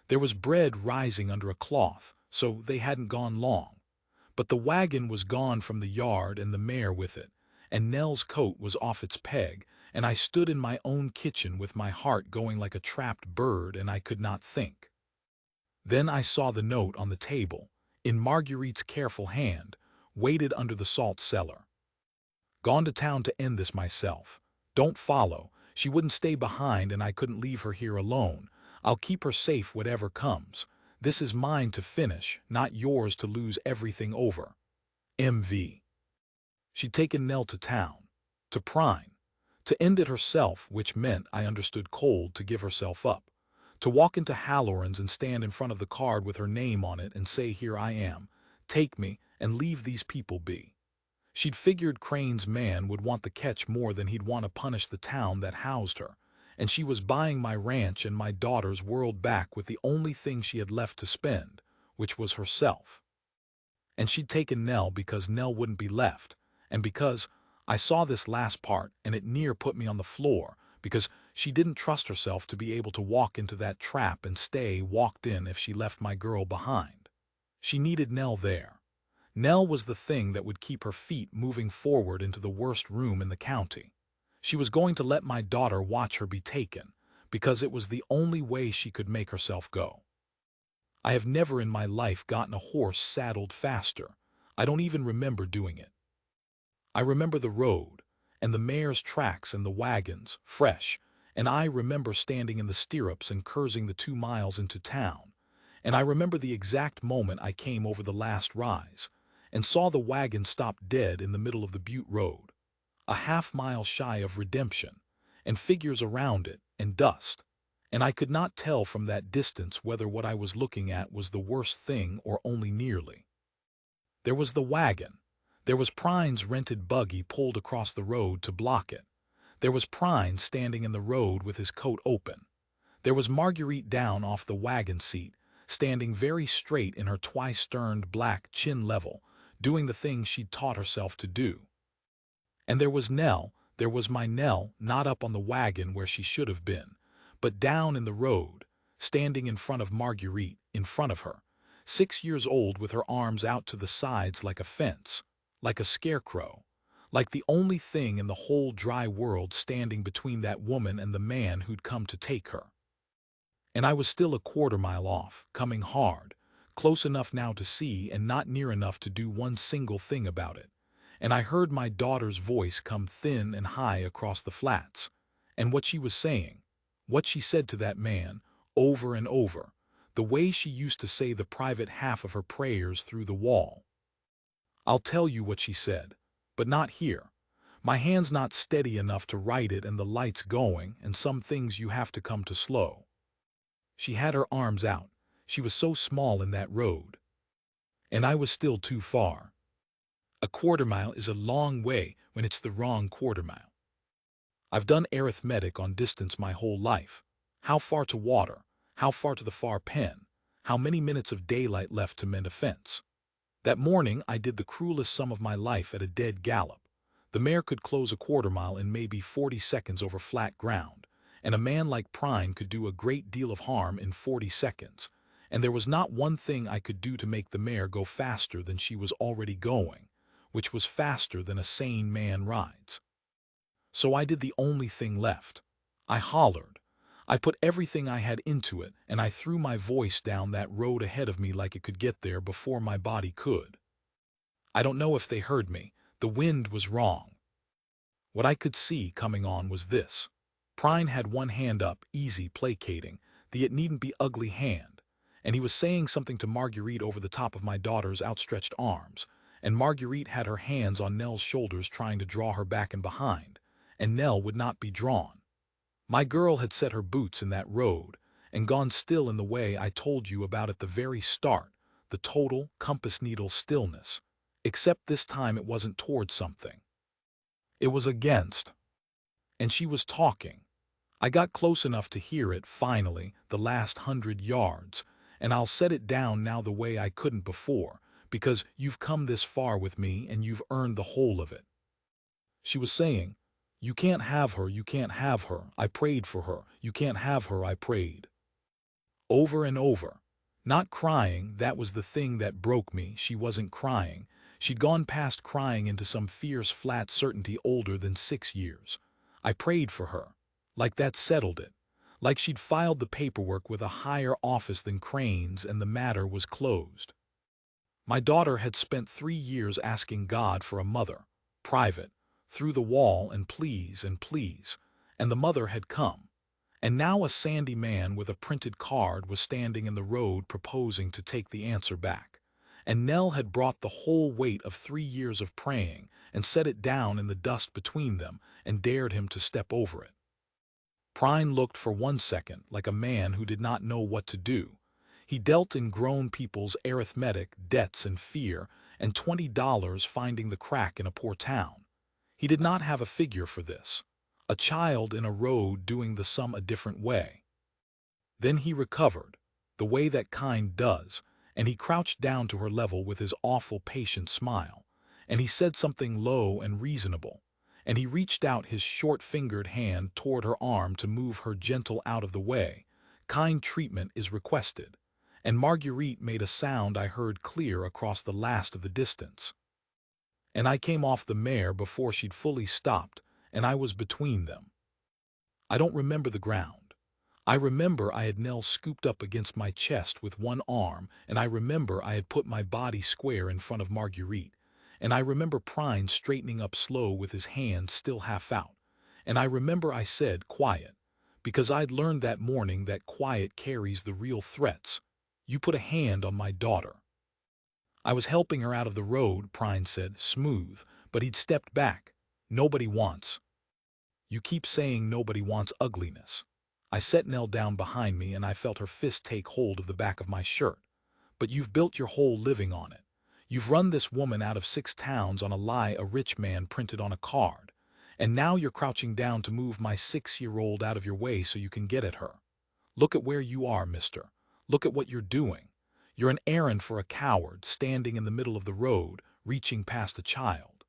There was bread rising under a cloth, so they hadn't gone long. But the wagon was gone from the yard and the mare with it, and Nell's coat was off its peg, and I stood in my own kitchen with my heart going like a trapped bird, and I could not think. Then I saw the note on the table, in Marguerite's careful hand, weighted under the salt cellar. "Gone to town to end this myself. Don't follow. She wouldn't stay behind and I couldn't leave her here alone. I'll keep her safe whatever comes. This is mine to finish, not yours to lose everything over. M.V." She'd taken Nell to town, to Prine, to end it herself, which meant, I understood cold, to give herself up. To walk into Halloran's and stand in front of the card with her name on it and say, "Here I am, take me, and leave these people be." She'd figured Crane's man would want the catch more than he'd want to punish the town that housed her, and she was buying my ranch and my daughter's world back with the only thing she had left to spend, which was herself. And she'd taken Nell because Nell wouldn't be left, and because I saw this last part and it near put me on the floor, because she didn't trust herself to be able to walk into that trap and stay walked in if she left my girl behind. She needed Nell there. Nell was the thing that would keep her feet moving forward into the worst room in the county. She was going to let my daughter watch her be taken, because it was the only way she could make herself go. I have never in my life gotten a horse saddled faster. I don't even remember doing it. I remember the road, and the mare's tracks and the wagons, fresh, and I remember standing in the stirrups and cursing the 2 miles into town, and I remember the exact moment I came over the last rise, and saw the wagon stop dead in the middle of the Butte Road, a half-mile shy of redemption, and figures around it, and dust, and I could not tell from that distance whether what I was looking at was the worst thing or only nearly. There was the wagon. There was Prine's rented buggy pulled across the road to block it. There was Prine standing in the road with his coat open. There was Marguerite down off the wagon seat, standing very straight in her twice-sterned black chin level, doing the things she'd taught herself to do. And there was Nell. There was my Nell, not up on the wagon where she should have been, but down in the road, standing in front of Marguerite, in front of her, 6 years old with her arms out to the sides like a fence, like a scarecrow, like the only thing in the whole dry world standing between that woman and the man who'd come to take her. And I was still a quarter-mile off, coming hard, close enough now to see and not near enough to do one single thing about it. And I heard my daughter's voice come thin and high across the flats, and what she was saying, what she said to that man, over and over, the way she used to say the private half of her prayers through the wall. I'll tell you what she said, but not here. My hand's not steady enough to write it and the light's going and some things you have to come to slow. She had her arms out. She was so small in that road. And I was still too far. A quarter-mile is a long way when it's the wrong quarter-mile. I've done arithmetic on distance my whole life. How far to water? How far to the far pen? How many minutes of daylight left to mend a fence? That morning I did the cruelest sum of my life at a dead gallop. The mare could close a quarter-mile in maybe 40 seconds over flat ground, and a man like Prine could do a great deal of harm in 40 seconds, and there was not one thing I could do to make the mare go faster than she was already going, which was faster than a sane man rides. So I did the only thing left. I hollered. I put everything I had into it, and I threw my voice down that road ahead of me like it could get there before my body could. I don't know if they heard me. The wind was wrong. What I could see coming on was this. Prine had one hand up, easy, placating, the it needn't be ugly hand, and he was saying something to Marguerite over the top of my daughter's outstretched arms, and Marguerite had her hands on Nell's shoulders trying to draw her back and behind, and Nell would not be drawn. My girl had set her boots in that road and gone still in the way I told you about at the very start, the total compass needle stillness, except this time it wasn't toward something. It was against. And she was talking. I got close enough to hear it, finally, the last 100 yards, and I'll set it down now the way I couldn't before, because you've come this far with me and you've earned the whole of it. She was saying, "You can't have her, you can't have her, I prayed for her, you can't have her, I prayed." Over and over. Not crying, that was the thing that broke me, she wasn't crying. She'd gone past crying into some fierce flat certainty older than 6 years. I prayed for her. Like that settled it. Like she'd filed the paperwork with a higher office than Crane's and the matter was closed. My daughter had spent 3 years asking God for a mother, private, through the wall and please, and the mother had come. And now a sandy man with a printed card was standing in the road proposing to take the answer back. And Nell had brought the whole weight of 3 years of praying and set it down in the dust between them and dared him to step over it. Prine looked for 1 second like a man who did not know what to do. He dealt in grown people's arithmetic, debts and fear, and $20 finding the crack in a poor town. He did not have a figure for this. A child in a road doing the sum a different way. Then he recovered, the way that kind does, and he crouched down to her level with his awful patient smile, and he said something low and reasonable, and he reached out his short-fingered hand toward her arm to move her gentle out of the way. Kind treatment is requested, and Marguerite made a sound I heard clear across the last of the distance. And I came off the mare before she'd fully stopped, and I was between them. I don't remember the ground. I remember I had Nell scooped up against my chest with one arm, and I remember I had put my body square in front of Marguerite, and I remember Prine straightening up slow with his hand still half out, and I remember I said, "Quiet," because I'd learned that morning that quiet carries the real threats. "You put a hand on my daughter." I was helping her out of the road, Prine said, smooth, but he'd stepped back. "Nobody wants. You keep saying nobody wants ugliness." I set Nell down behind me and I felt her fist take hold of the back of my shirt. "But you've built your whole living on it. You've run this woman out of 6 towns on a lie a rich man printed on a card. And now you're crouching down to move my 6-year-old out of your way so you can get at her. Look at where you are, mister. Look at what you're doing. You're an errand for a coward, standing in the middle of the road, reaching past a child."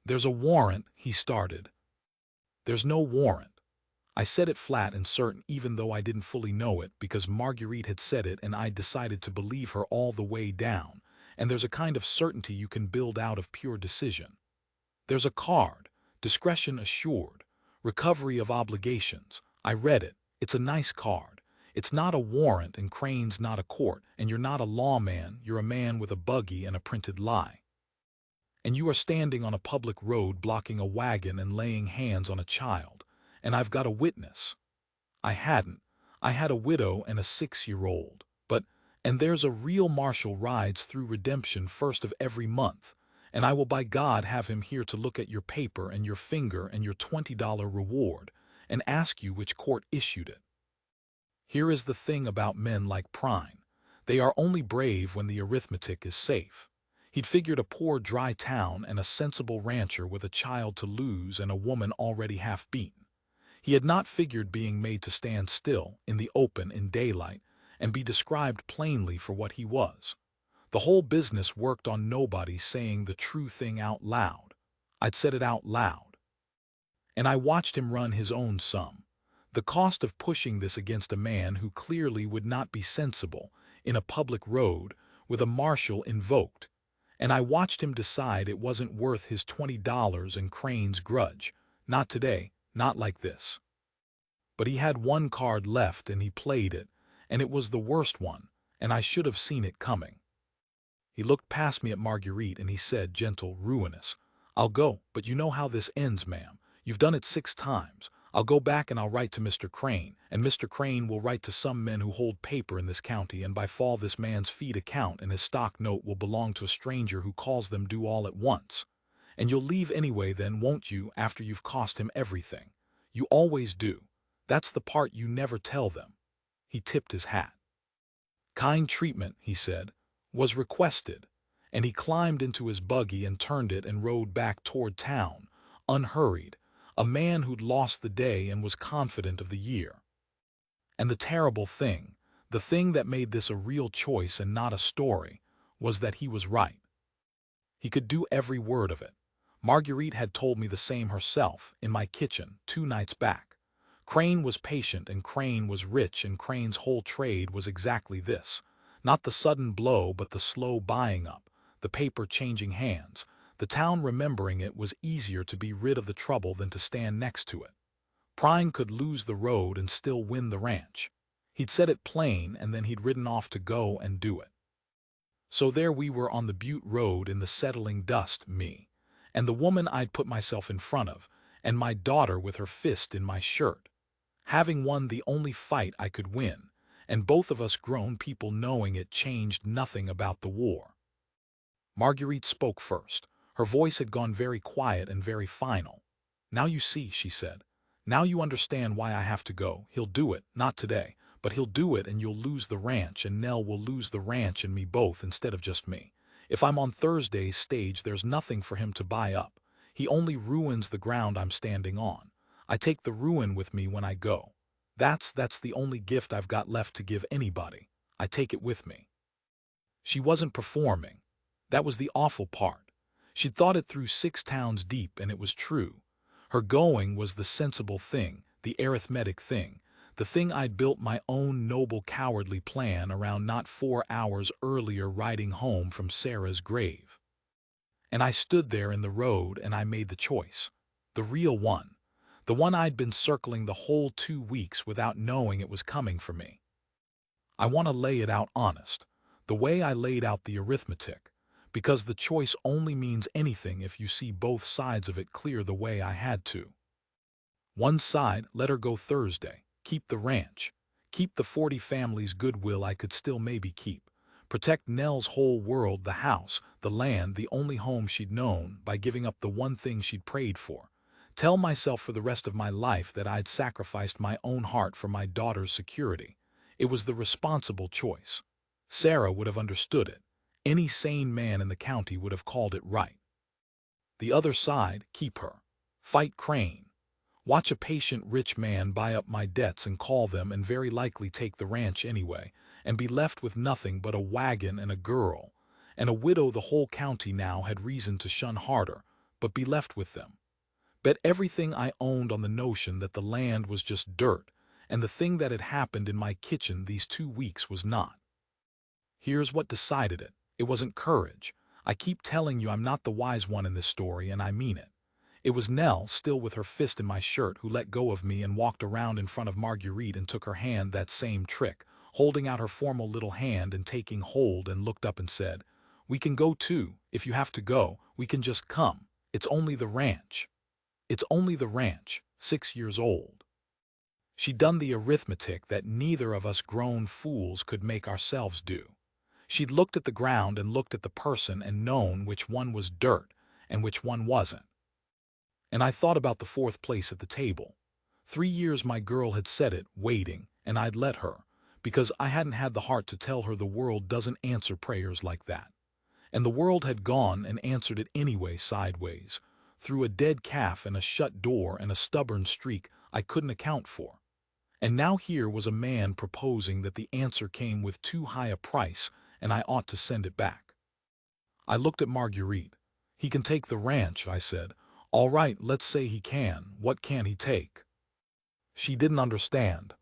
"There's a warrant," he started. "There's no warrant." I said it flat and certain even though I didn't fully know it because Marguerite had said it and I decided to believe her all the way down, and there's a kind of certainty you can build out of pure decision. "There's a card, discretion assured, recovery of obligations." I read it. It's a nice card. It's not a warrant and Crane's not a court, and you're not a lawman, you're a man with a buggy and a printed lie. And you are standing on a public road blocking a wagon and laying hands on a child. And I've got a witness. I hadn't. I had a widow and a 6-year-old. And there's a real marshal rides through redemption first of every month. And I will by God have him here to look at your paper and your finger and your $20 reward and ask you which court issued it. Here is the thing about men like Prine. They are only brave when the arithmetic is safe. He'd figured a poor dry town and a sensible rancher with a child to lose and a woman already half beaten. He had not figured being made to stand still, in the open, in daylight, and be described plainly for what he was. The whole business worked on nobody saying the true thing out loud. I'd said it out loud. And I watched him run his own sum. The cost of pushing this against a man who clearly would not be sensible, in a public road, with a marshal invoked. And I watched him decide it wasn't worth his $20 and Crane's grudge. Not today, not like this. But he had one card left and he played it, and it was the worst one, and I should have seen it coming. He looked past me at Marguerite and he said, gentle, ruinous, "I'll go, but you know how this ends, ma'am. You've done it 6 times. I'll go back and I'll write to Mr. Crane, and Mr. Crane will write to some men who hold paper in this county, and by fall this man's feed account and his stock note will belong to a stranger who calls them due all at once. And you'll leave anyway then, won't you, after you've cost him everything? You always do. That's the part you never tell them." He tipped his hat. "Kind treatment," he said, "was requested," and he climbed into his buggy and turned it and rode back toward town, unhurried, a man who'd lost the day and was confident of the year. And the terrible thing, the thing that made this a real choice and not a story, was that he was right. He could do every word of it. Marguerite had told me the same herself, in my kitchen, 2 nights back. Crane was patient and Crane was rich, and Crane's whole trade was exactly this. Not the sudden blow but the slow buying up, the paper changing hands. The town remembering it was easier to be rid of the trouble than to stand next to it. Prine could lose the road and still win the ranch. He'd said it plain and then he'd ridden off to go and do it. So there we were on the Butte Road in the settling dust, me, and the woman I'd put myself in front of, and my daughter with her fist in my shirt. Having won the only fight I could win, and both of us grown people knowing it changed nothing about the war. Marguerite spoke first. Her voice had gone very quiet and very final. "Now you see," she said. Now you understand why I have to go. He'll do it, not today, but he'll do it and you'll lose the ranch and Nell will lose the ranch and me both instead of just me. If I'm on Thursday's stage, there's nothing for him to buy up. He only ruins the ground I'm standing on. I take the ruin with me when I go. That's the only gift I've got left to give anybody. I take it with me. She wasn't performing. That was the awful part. She'd thought it through 6 towns deep, and it was true. Her going was the sensible thing, the arithmetic thing, the thing I'd built my own noble cowardly plan around not 4 hours earlier riding home from Sarah's grave. And I stood there in the road and I made the choice. The real one. The one I'd been circling the whole 2 weeks without knowing it was coming for me. I want to lay it out honest, the way I laid out the arithmetic, because the choice only means anything if you see both sides of it clear the way I had to. One side, let her go Thursday, keep the ranch, keep the 40 families' goodwill I could still maybe keep, protect Nell's whole world, the house, the land, the only home she'd known, by giving up the one thing she'd prayed for. Tell myself for the rest of my life that I'd sacrificed my own heart for my daughter's security. It was the responsible choice. Sarah would have understood it. Any sane man in the county would have called it right. The other side, keep her. Fight Crane. Watch a patient rich man buy up my debts and call them and very likely take the ranch anyway, and be left with nothing but a wagon and a girl, and a widow the whole county now had reason to shun harder, but be left with them. Bet everything I owned on the notion that the land was just dirt, and the thing that had happened in my kitchen these 2 weeks was not. Here's what decided it. It wasn't courage. I keep telling you I'm not the wise one in this story, and I mean it. It was Nell, still with her fist in my shirt, who let go of me and walked around in front of Marguerite and took her hand that same trick, holding out her formal little hand and taking hold, and looked up and said, "We can go too. If you have to go, we can just come. It's only the ranch." It's only the ranch, 6 years old. She'd done the arithmetic that neither of us grown fools could make ourselves do. She'd looked at the ground and looked at the person and known which one was dirt and which one wasn't. And I thought about the 4th place at the table. 3 years my girl had said it, waiting, and I'd let her, because I hadn't had the heart to tell her the world doesn't answer prayers like that. And the world had gone and answered it anyway, sideways, through a dead calf and a shut door and a stubborn streak I couldn't account for. And now here was a man proposing that the answer came with too high a price and I ought to send it back. I looked at Marguerite. "He can take the ranch," I said. "All right, let's say he can. What can he take?" She didn't understand.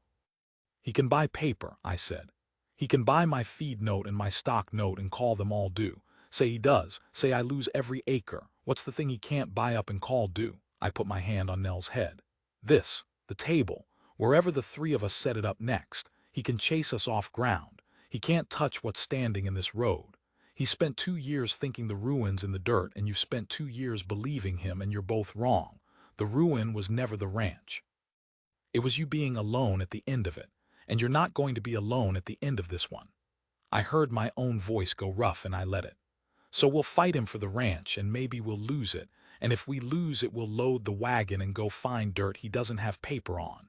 "He can buy paper," I said. "He can buy my feed note and my stock note and call them all due. Say he does. Say I lose every acre. What's the thing he can't buy up and call due?" I put my hand on Nell's head. "This, the table. Wherever the 3 of us set it up next, he can chase us off ground. He can't touch what's standing in this road. He spent 2 years thinking the ruin's in the dirt, and you've spent 2 years believing him, and you're both wrong. The ruin was never the ranch. It was you being alone at the end of it, and you're not going to be alone at the end of this one." I heard my own voice go rough and I let it. "So we'll fight him for the ranch, and maybe we'll lose it, and if we lose it we'll load the wagon and go find dirt he doesn't have paper on.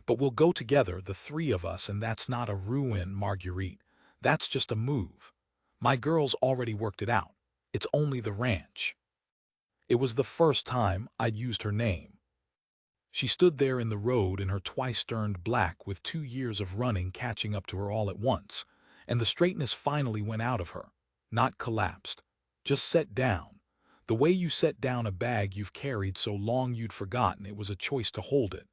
But we'll go together, the 3 of us, and that's not a ruin, Marguerite. That's just a move. My girl's already worked it out. It's only the ranch." It was the first time I'd used her name. She stood there in the road in her twice-turned black with 2 years of running catching up to her all at once, and the straightness finally went out of her. Not collapsed. Just set down. The way you set down a bag you've carried so long you'd forgotten it was a choice to hold it.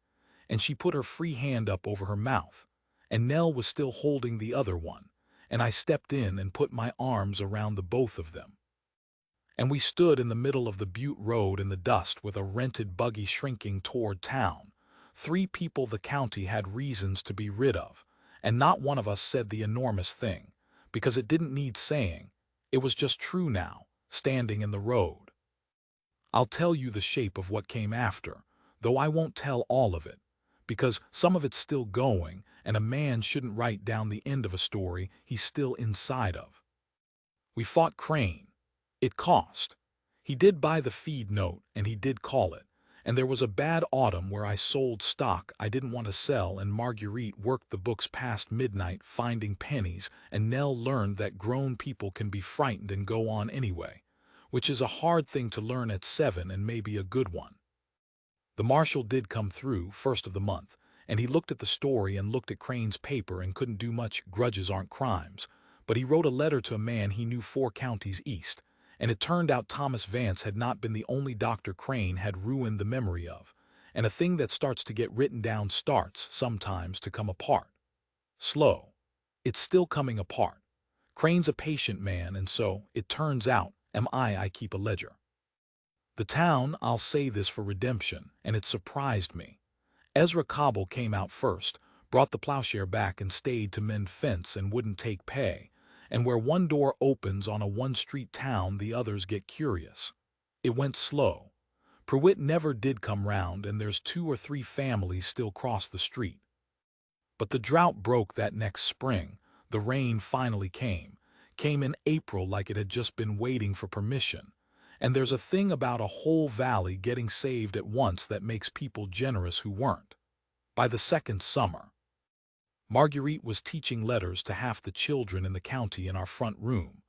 And she put her free hand up over her mouth, and Nell was still holding the other one, and I stepped in and put my arms around the both of them. And we stood in the middle of the Butte Road in the dust with a rented buggy shrinking toward town. 3 people the county had reasons to be rid of, and not one of us said the enormous thing, because it didn't need saying. It was just true now, standing in the road. I'll tell you the shape of what came after, though I won't tell all of it, because some of it's still going, and a man shouldn't write down the end of a story he's still inside of. We fought Crane. It cost. He did buy the feed note, and he did call it, And there was a bad autumn where I sold stock I didn't want to sell, and Marguerite worked the books past midnight finding pennies, and Nell learned that grown people can be frightened and go on anyway, which is a hard thing to learn at 7 and maybe a good one. The marshal did come through, first of the month, and he looked at the story and looked at Crane's paper and couldn't do much. Grudges aren't crimes. But he wrote a letter to a man he knew 4 counties east, and it turned out Thomas Vance had not been the only Dr. Crane had ruined the memory of, and a thing that starts to get written down starts, sometimes, to come apart. Slow. It's still coming apart. Crane's a patient man, and so, it turns out, I keep a ledger. The town, I'll say this for redemption, and it surprised me. Ezra Cobble came out first, brought the plowshare back and stayed to mend fence and wouldn't take pay, and where one door opens on a one-street town the others get curious. It went slow. Pruitt never did come round, and there's 2 or 3 families still cross the street. But the drought broke that next spring. The rain finally came in April like it had just been waiting for permission. And there's a thing about a whole valley getting saved at once that makes people generous who weren't. By the second summer, Marguerite was teaching letters to half the children in the county in our front room,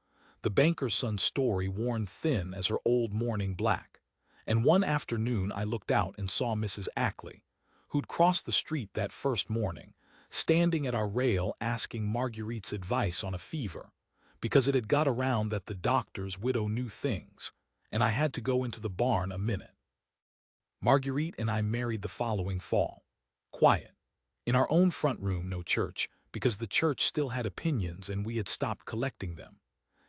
the banker's son's story worn thin as her old mourning black. And one afternoon I looked out and saw Mrs. Ackley, who'd crossed the street that first morning, standing at our rail asking Marguerite's advice on a fever, because it had got around that the doctor's widow knew things, and I had to go into the barn a minute. Marguerite and I married the following fall. Quiet. In our own front room, no church, because the church still had opinions and we had stopped collecting them.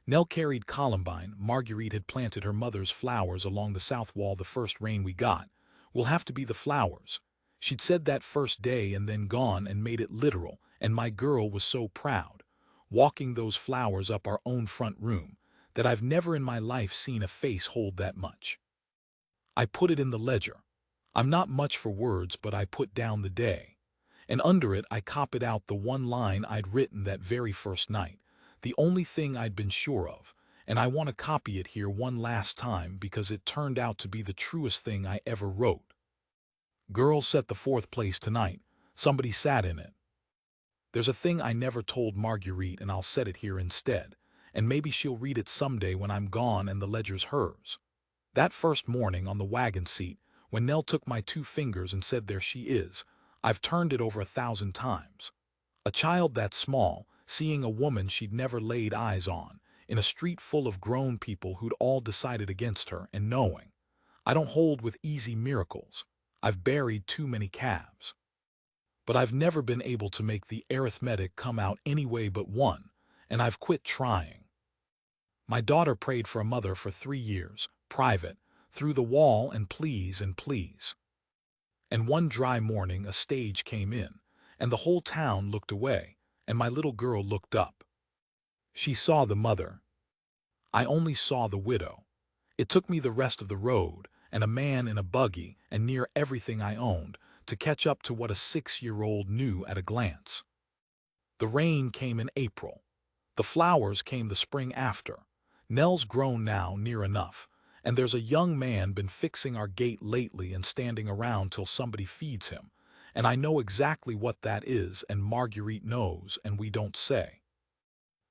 Nell carried columbine. Marguerite had planted her mother's flowers along the south wall the first rain we got. Will have to be the flowers. She'd said that first day and then gone and made it literal, and my girl was so proud, walking those flowers up our own front room, that I've never in my life seen a face hold that much. I put it in the ledger. I'm not much for words, but I put down the day. And under it I copied out the one line I'd written that very first night, the only thing I'd been sure of, and I want to copy it here one last time because it turned out to be the truest thing I ever wrote. Girls set the 4th place tonight. Somebody sat in it. There's a thing I never told Marguerite, and I'll set it here instead, and maybe she'll read it someday when I'm gone and the ledger's hers. That first morning on the wagon seat, when Nell took my 2 fingers and said, "There she is," I've turned it over 1,000 times. A child that small, seeing a woman she'd never laid eyes on, in a street full of grown people who'd all decided against her, and knowing, I don't hold with easy miracles. I've buried too many calves. But I've never been able to make the arithmetic come out any way but one, and I've quit trying. My daughter prayed for a mother for 3 years, private, through the wall, and please and please. And one dry morning a stage came in, and the whole town looked away, and my little girl looked up. She saw the mother. I only saw the widow. It took me the rest of the road, and a man in a buggy, and near everything I owned, to catch up to what a 6-year-old knew at a glance. The rain came in April. The flowers came the spring after. Nell's grown now near enough, and there's a young man been fixing our gate lately and standing around till somebody feeds him, and I know exactly what that is, and Marguerite knows, and we don't say.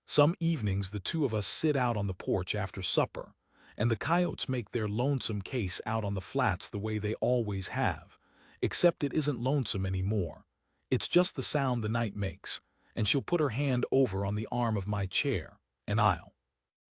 Some evenings the 2 of us sit out on the porch after supper, and the coyotes make their lonesome case out on the flats the way they always have, except it isn't lonesome anymore. It's just the sound the night makes, and she'll put her hand over on the arm of my chair, and I'll